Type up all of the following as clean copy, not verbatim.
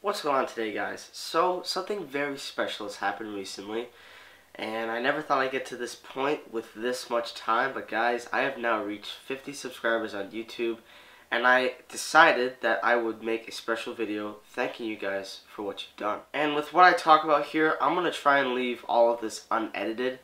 What's going on today, guys? So, something very special has happened recently, and I never thought I'd get to this point with this much time, but guys, I have now reached 50 subscribers on YouTube, and I decided that I would make a special video thanking you guys for what you've done. And with what I talk about here, I'm going to try and leave all of this unedited,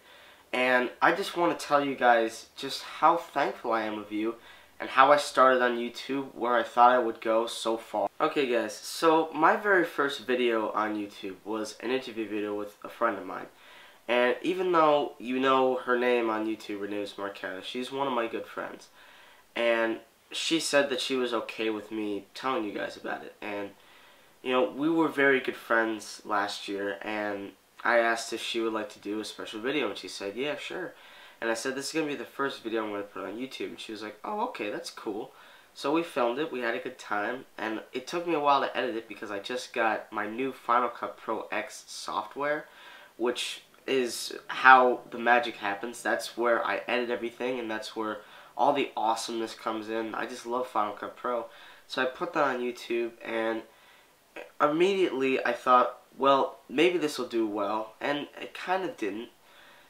and I just want to tell you guys just how thankful I am of you, and how I started on YouTube, where I thought I would go so far. Okay guys, so my very first video on YouTube was an interview video with a friend of mine. And even though you know her name on YouTube, her name is Marquetta, she's one of my good friends. And she said that she was okay with me telling you guys about it. And, you know, we were very good friends last year, and I asked if she would like to do a special video, and she said, yeah, sure. And I said, this is going to be the first video I'm going to put on YouTube. And she was like, oh, okay, that's cool. So we filmed it, we had a good time, and it took me a while to edit it because I just got my new Final Cut Pro X software, which is how the magic happens. That's where I edit everything, and that's where all the awesomeness comes in. I just love Final Cut Pro. So I put that on YouTube, and immediately I thought, well, maybe this will do well, and it kind of didn't.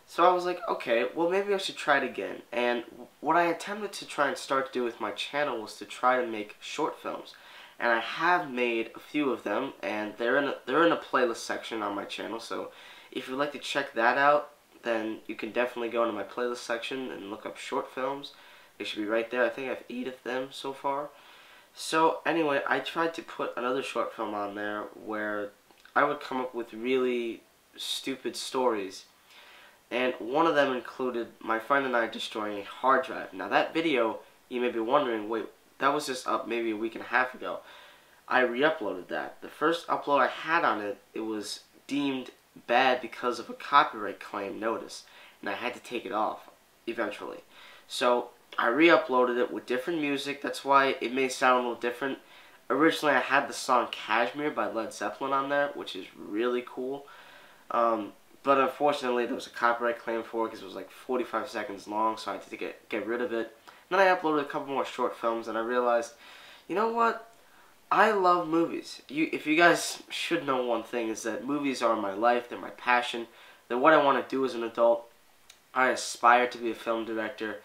So I was like, okay, well maybe I should try it again. And what I attempted to try and start to do with my channel was to try to make short films. And I have made a few of them, and they're in a playlist section on my channel. So if you'd like to check that out, then you can definitely go into my playlist section and look up short films. They should be right there. I think I have 8 of them so far. So anyway, I tried to put another short film on there where I would come up with really stupid stories. And one of them included my friend and I destroying a hard drive. Now that video, you may be wondering, wait, that was just up maybe a week and a half ago. I re-uploaded that. The first upload I had on it, it was deemed bad because of a copyright claim notice. And I had to take it off, eventually. So, I re-uploaded it with different music. That's why it may sound a little different. Originally, I had the song Kashmir by Led Zeppelin on there, which is really cool. But unfortunately, there was a copyright claim for it because it was like 45 seconds long, so I had to get rid of it. And then I uploaded a couple more short films, and I realized, you know what? I love movies. If you guys should know one thing, is that movies are my life, they're my passion, they're what I want to do as an adult. I aspire to be a film director,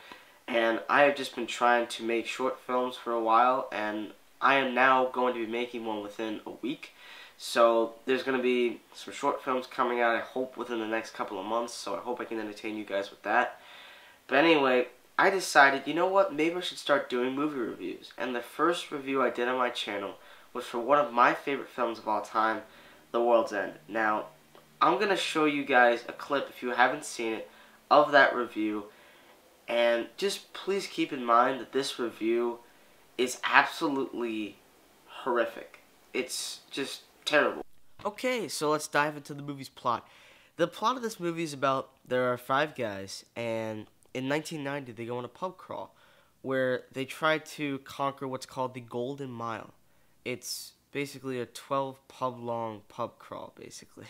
and I have just been trying to make short films for a while, and I am now going to be making one within a week. So there's going to be some short films coming out, I hope, within the next couple of months, so I hope I can entertain you guys with that. But anyway, I decided, you know what, maybe I should start doing movie reviews. And the first review I did on my channel was for one of my favorite films of all time, The World's End. Now, I'm going to show you guys a clip, if you haven't seen it, of that review. And just please keep in mind that this review is absolutely horrific. It's just terrible. Okay, so let's dive into the movie's plot. The plot of this movie is about there are 5 guys, and in 1990 they go on a pub crawl where they try to conquer what's called the Golden Mile. It's basically a 12 pub long pub crawl, basically.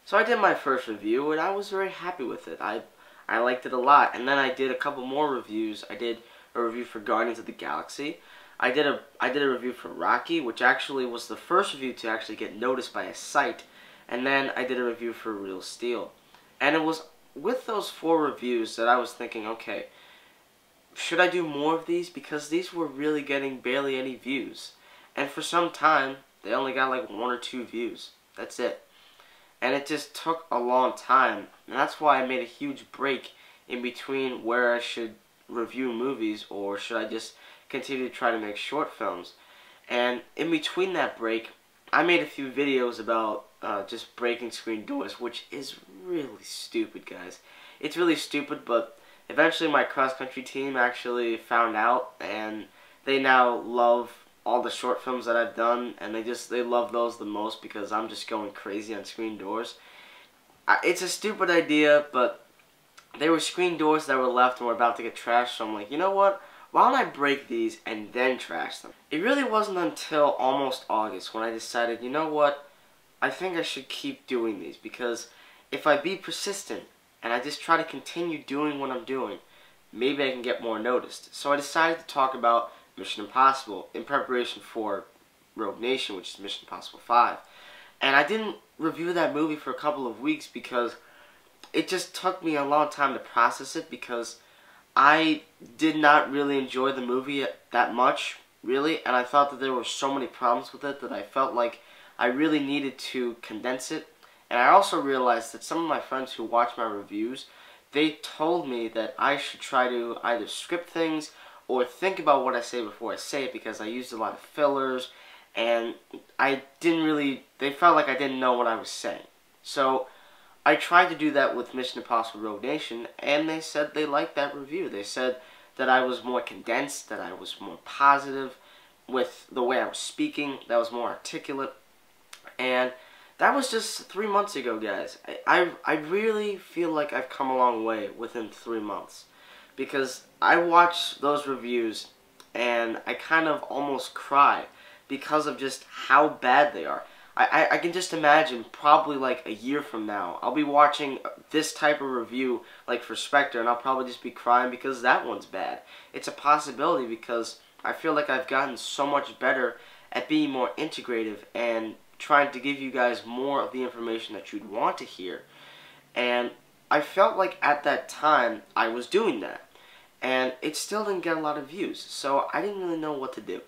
So I did my first review, and I was very happy with it. I liked it a lot, and then I did a couple more reviews. I did a review for Guardians of the Galaxy. I did a review for Rocky, which actually was the first review to actually get noticed by a site, and then I did a review for Real Steel. And it was with those 4 reviews that I was thinking, okay, should I do more of these? Because these were really getting barely any views. And for some time, they only got like 1 or 2 views. That's it. And it just took a long time, and that's why I made a huge break in between where I should review movies or should I just continue to try to make short films. And in between that break, I made a few videos about just breaking screen doors, which is really stupid, guys. It's really stupid, but eventually my cross-country team actually found out, and they now love all the short films that I've done, and they love those the most because I'm just going crazy on screen doors. It's a stupid idea, but there were screen doors that were left and were about to get trashed, so I'm like, you know what? Why don't I break these and then trash them? It really wasn't until almost August when I decided, you know what? I think I should keep doing these, because if I be persistent and I just try to continue doing what I'm doing, maybe I can get more noticed. So I decided to talk about Mission Impossible in preparation for Rogue Nation, which is Mission Impossible 5. And I didn't review that movie for a couple of weeks because it just took me a long time to process it, because I did not really enjoy the movie that much, really, and I thought that there were so many problems with it that I felt like I really needed to condense it. And I also realized that some of my friends who watch my reviews, they told me that I should try to either script things or think about what I say before I say it, because I used a lot of fillers, and they felt like I didn't know what I was saying. So I tried to do that with Mission Impossible Rogue Nation, and they said they liked that review. They said that I was more condensed, that I was more positive with the way I was speaking, that I was more articulate, and that was just 3 months ago, guys. I really feel like I've come a long way within 3 months, because I watch those reviews and I kind of almost cry because of just how bad they are. I can just imagine probably like a year from now, I'll be watching this type of review like for Spectre, and I'll probably just be crying because that one's bad. It's a possibility, because I feel like I've gotten so much better at being more integrative and trying to give you guys more of the information that you'd want to hear. And I felt like at that time I was doing that, and it still didn't get a lot of views, so I didn't really know what to do.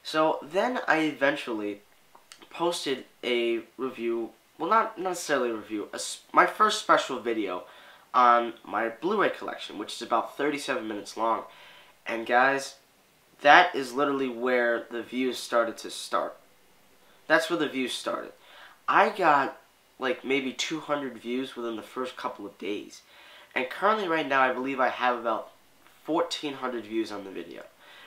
So then I eventually posted a review, well, not necessarily a review, my first special video on my Blu-ray collection, which is about 37 minutes long. And guys, that is literally where the views started to start. That's where the views started. I got like maybe 200 views within the first couple of days. And currently right now I believe I have about 1,400 views on the video,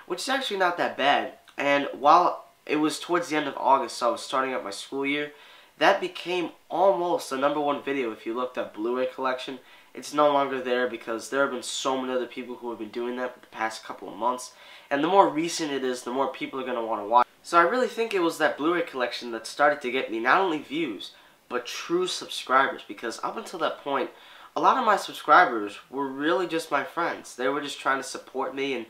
which is actually not that bad. And while it was towards the end of August, so I was starting up my school year, that became almost the #1 video if you looked at Blu-ray collection. It's no longer there because there have been so many other people who have been doing that for the past couple of months. And the more recent it is, the more people are going to want to watch. So I really think it was that Blu-ray collection that started to get me not only views, but true subscribers. Because up until that point, a lot of my subscribers were really just my friends. They were just trying to support me, and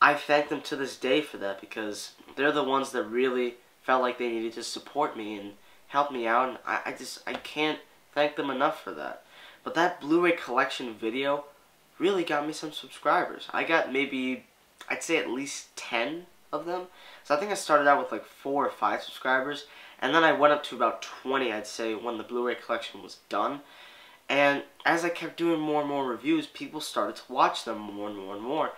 I thank them to this day for that, because they're the ones that really felt like they needed to support me and help me out, and I can't thank them enough for that. But that Blu-ray collection video really got me some subscribers. I got maybe, I'd say at least 10 of them. So I think I started out with like 4 or 5 subscribers, and then I went up to about 20, I'd say, when the Blu-ray collection was done. And as I kept doing more and more reviews, people started to watch them more and more and more.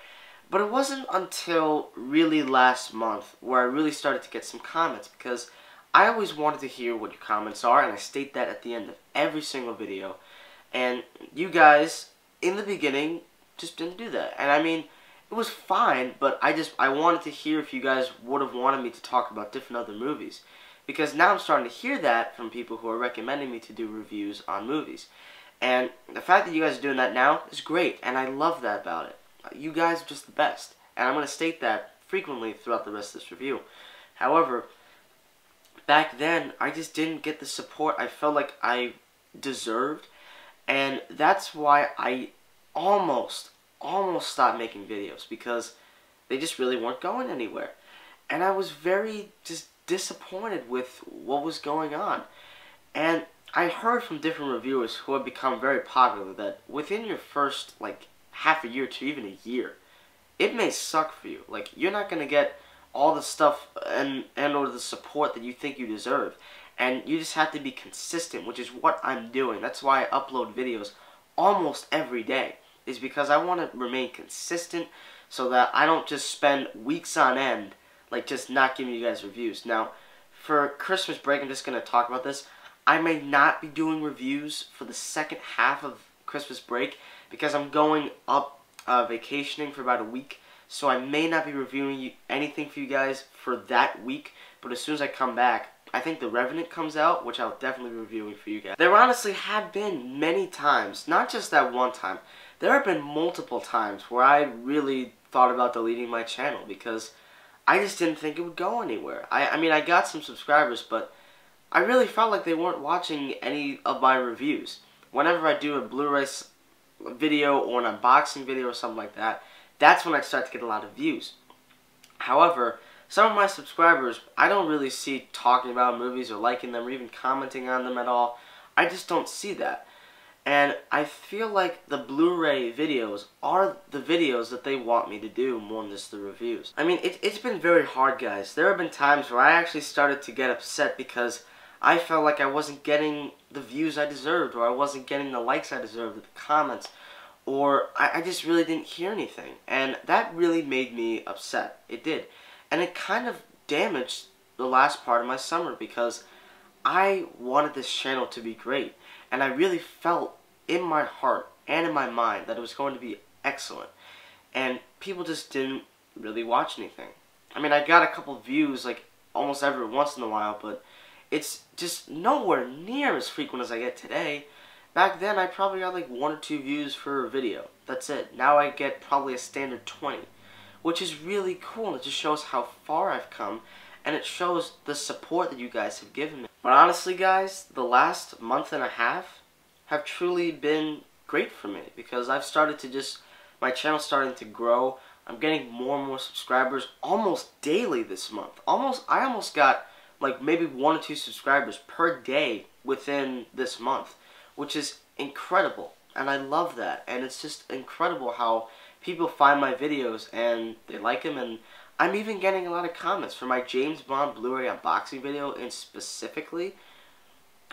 But it wasn't until really last month where I really started to get some comments, because I always wanted to hear what your comments are, and I state that at the end of every single video. And you guys, in the beginning, just didn't do that. And I mean, it was fine, but I wanted to hear if you guys would have wanted me to talk about different other movies. Because now I'm starting to hear that from people who are recommending me to do reviews on movies. And the fact that you guys are doing that now is great, and I love that about it. You guys are just the best, and I'm going to state that frequently throughout the rest of this review. However, back then, I just didn't get the support I felt like I deserved, and that's why I almost stopped making videos, because they just really weren't going anywhere. And I was very just disappointed with what was going on. And I heard from different reviewers who have become very popular that within your first, like, half a year to even a year, it may suck for you. Like, you're not going to get all the stuff and or the support that you think you deserve. And you just have to be consistent, which is what I'm doing. That's why I upload videos almost every day, is because I want to remain consistent so that I don't just spend weeks on end, like, just not giving you guys reviews. Now, for Christmas break, I'm just going to talk about this. I may not be doing reviews for the second half of Christmas break, because I'm going up vacationing for about a week, so I may not be reviewing anything for you guys for that week. But as soon as I come back, I think The Revenant comes out, which I'll definitely be reviewing for you guys. There honestly have been many times, not just that one time, there have been multiple times where I really thought about deleting my channel, because I just didn't think it would go anywhere. I mean, I got some subscribers, but I really felt like they weren't watching any of my reviews. Whenever I do a Blu-ray video or an unboxing video or something like that, that's when I start to get a lot of views. However, some of my subscribers, I don't really see talking about movies or liking them or even commenting on them at all. I just don't see that. And I feel like the Blu-ray videos are the videos that they want me to do more than just the reviews. I mean, it's been very hard, guys. There have been times where I actually started to get upset because I felt like I wasn't getting the views I deserved, or I wasn't getting the likes I deserved, or the comments, or I just really didn't hear anything. And that really made me upset. It did. And it kind of damaged the last part of my summer because I wanted this channel to be great. And I really felt in my heart and in my mind that it was going to be excellent. And people just didn't really watch anything. I mean, I got a couple views like almost every once in a while, but it's just nowhere near as frequent as I get today. Back then, I probably got like 1 or 2 views for a video. That's it. Now I get probably a standard 20, which is really cool. It just shows how far I've come, and it shows the support that you guys have given me. But honestly, guys, the last month and a half have truly been great for me because I've started to my channel's starting to grow. I'm getting more and more subscribers almost daily this month. I almost got like maybe 1 or 2 subscribers per day within this month, which is incredible. And I love that. And it's just incredible how people find my videos and they like them. And I'm even getting a lot of comments for my James Bond Blu-ray unboxing video, and specifically,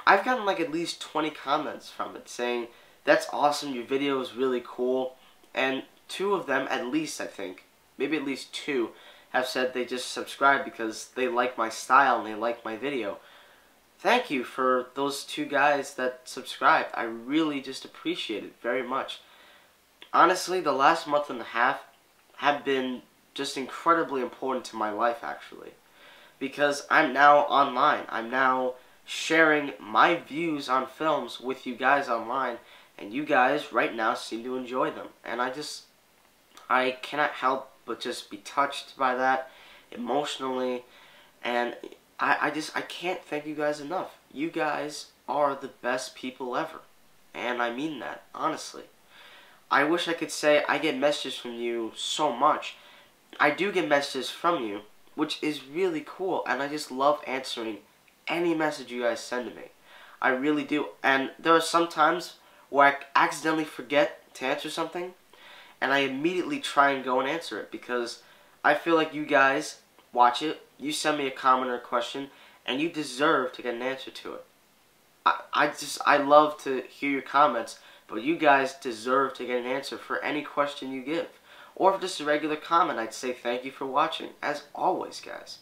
I've gotten like at least 20 comments from it saying, "That's awesome, your video is really cool." And 2 of them, at least I think, maybe at least 2, have said they just subscribed because they like my style and they like my video. Thank you for those 2 guys that subscribed. I really just appreciate it very much. Honestly, the last month and a half have been just incredibly important to my life, actually. Because I'm now online. I'm now sharing my views on films with you guys online, and you guys right now seem to enjoy them. And I cannot help but just be touched by that emotionally, and I can't thank you guys enough. You guys are the best people ever, and I mean that, honestly. I wish I could say I get messages from you so much. I do get messages from you, which is really cool, and I just love answering any message you guys send to me. I really do. And there are some times where I accidentally forget to answer something, and I immediately try and go and answer it because I feel like you guys watch it, you send me a comment or a question, and you deserve to get an answer to it. I love to hear your comments, but you guys deserve to get an answer for any question you give. Or if just a regular comment, I'd say thank you for watching. As always, guys,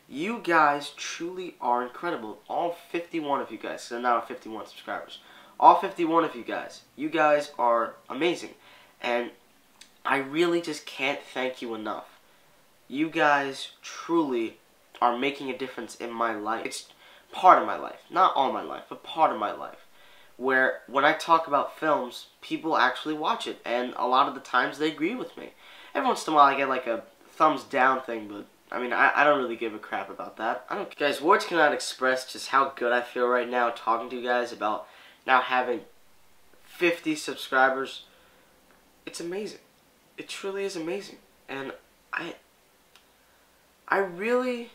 you guys truly are incredible. All 51 of you guys, so now 51 subscribers. All 51 of you guys are amazing. And I really just can't thank you enough. You guys truly are making a difference in my life. It's part of my life. Not all my life, but part of my life. Where when I talk about films, people actually watch it, and a lot of the times they agree with me. Every once in a while I get like a thumbs down thing, but I mean, I don't really give a crap about that. Guys, words cannot express just how good I feel right now talking to you guys about now having 50 subscribers. It's amazing. It truly is amazing. And I really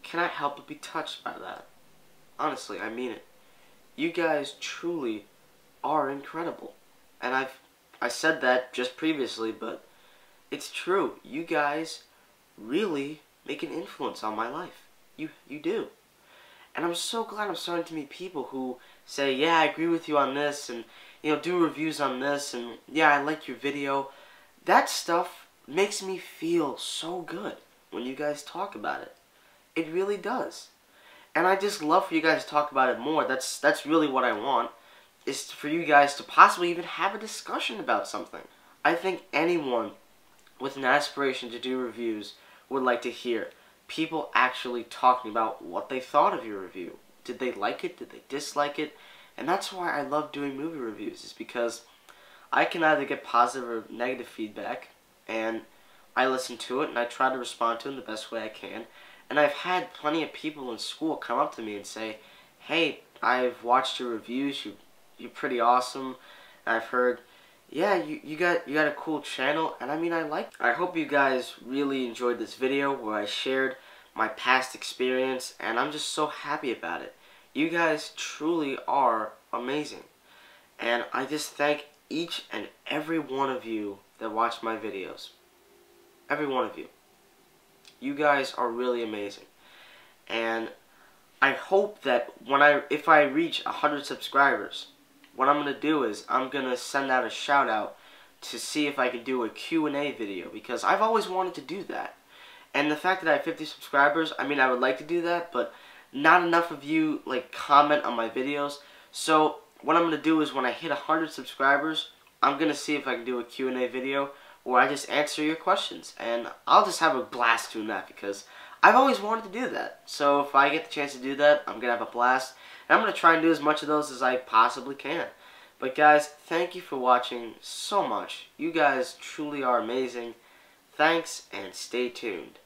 cannot help but be touched by that. Honestly, I mean it. You guys truly are incredible. And I said that just previously, but it's true. You guys really make an influence on my life. You do. And I'm so glad I'm starting to meet people who say, yeah, I agree with you on this, and do reviews on this, and yeah, I like your video. That stuff makes me feel so good when you guys talk about it. It really does. And I just love for you guys to talk about it more. That's really what I want, is for you guys to possibly even have a discussion about something. I think anyone with an aspiration to do reviews would like to hear people actually talking about what they thought of your review. Did they like it? Did they dislike it? And that's why I love doing movie reviews, is because I can either get positive or negative feedback, and I listen to it and I try to respond to it in the best way I can. And I've had plenty of people in school come up to me and say, hey, I've watched your reviews, you're pretty awesome. And I've heard yeah, you got a cool channel, and I mean, I hope you guys really enjoyed this video where I shared my past experience, and I'm just so happy about it. You guys truly are amazing, and I just thank each and every one of you that watch my videos. Every one of you. You guys are really amazing, and I hope that if I reach 100 subscribers, what I'm going to do is I'm going to send out a shout out to see if I can do a Q&A video, because I've always wanted to do that. And the fact that I have 50 subscribers, I mean, I would like to do that, but not enough of you like comment on my videos. So what I'm going to do is when I hit 100 subscribers, I'm going to see if I can do a Q&A video where I just answer your questions, and I'll just have a blast doing that because I've always wanted to do that. So if I get the chance to do that, I'm going to have a blast. And I'm going to try and do as much of those as I possibly can. But guys, thank you for watching so much. You guys truly are amazing. Thanks, and stay tuned.